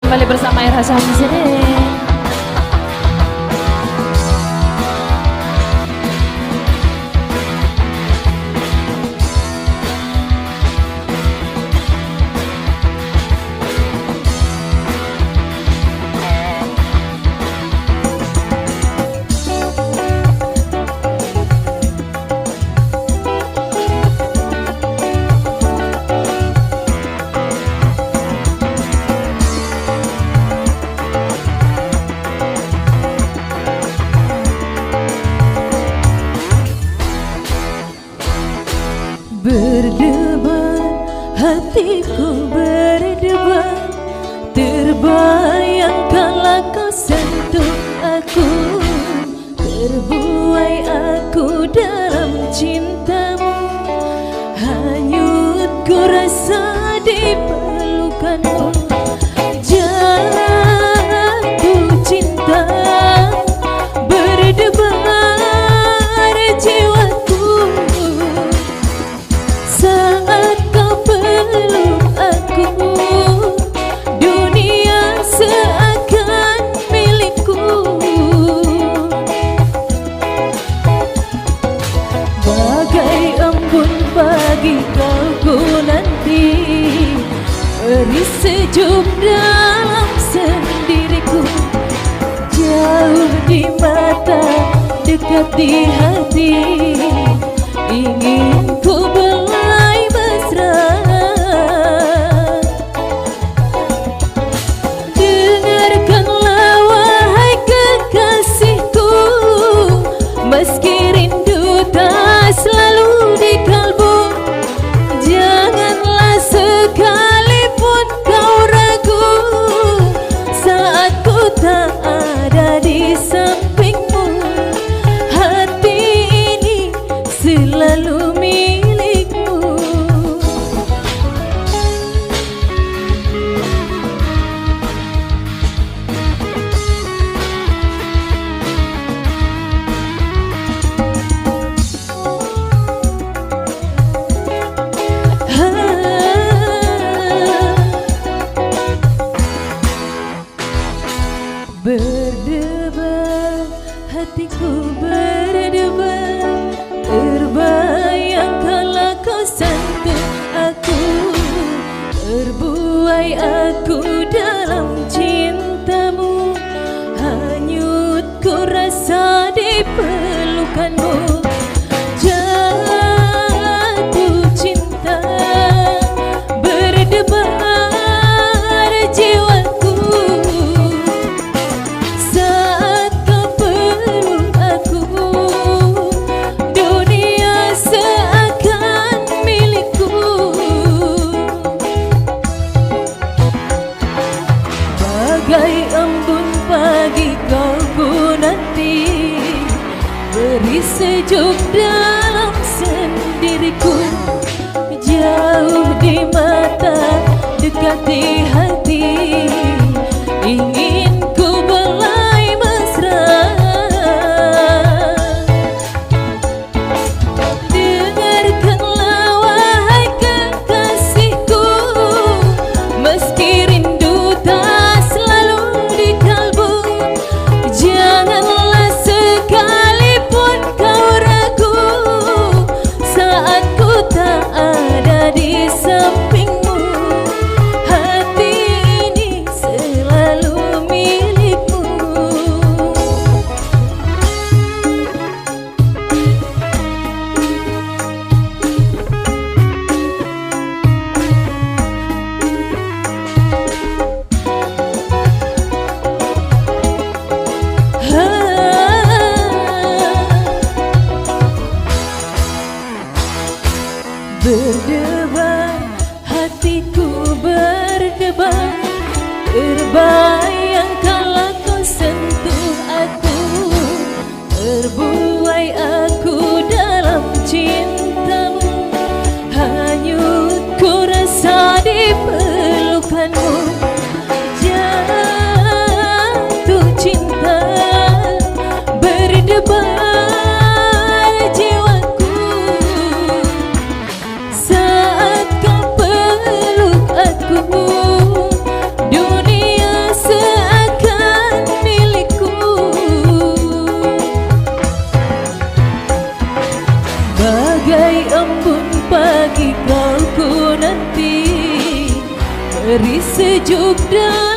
Kembali bersama Ira Syahmi sini. Berdebar, hatiku berdebar, terbayang kala kau sentuh aku, terbuai aku dalam cintamu, hanyut ku rasa di pelukanmu, jatuh cinta berdebar jiwaku. Saat kau peluk aku, dunia seakan milikku. Bagai embun pagi kau ku nanti, beri sejuk dalam sendiriku. Jauh di mata, dekat di hati, ingin ku belai mesra. Dengarkanlah wahai kekasihku, meski rindu tak selalu di kalbu, janganlah sekalipun kau ragu saat ku tak ada di sampingmu. Hati ini selalu milikmu. Berdebar, hatiku berdebar, terbayang kala kau sentuh aku, terbuai aku dalam cintamu, hanyut ku rasa di pelukanmu, jatuh cinta berdebar jiwaku. Saat kau peluk aku, dunia seakan milikku. Bagai embun pagi kau ku nanti, beri sejuk dalam sendiriku. Jauh di mata, dekat di hati, ingin ku belai mesra. Dengarkanlah wahai kekasihku, meski rindu tak selalu di kalbu, janganlah sekalipun kau ragu saat ku tak ada di sampingmu. Hati ada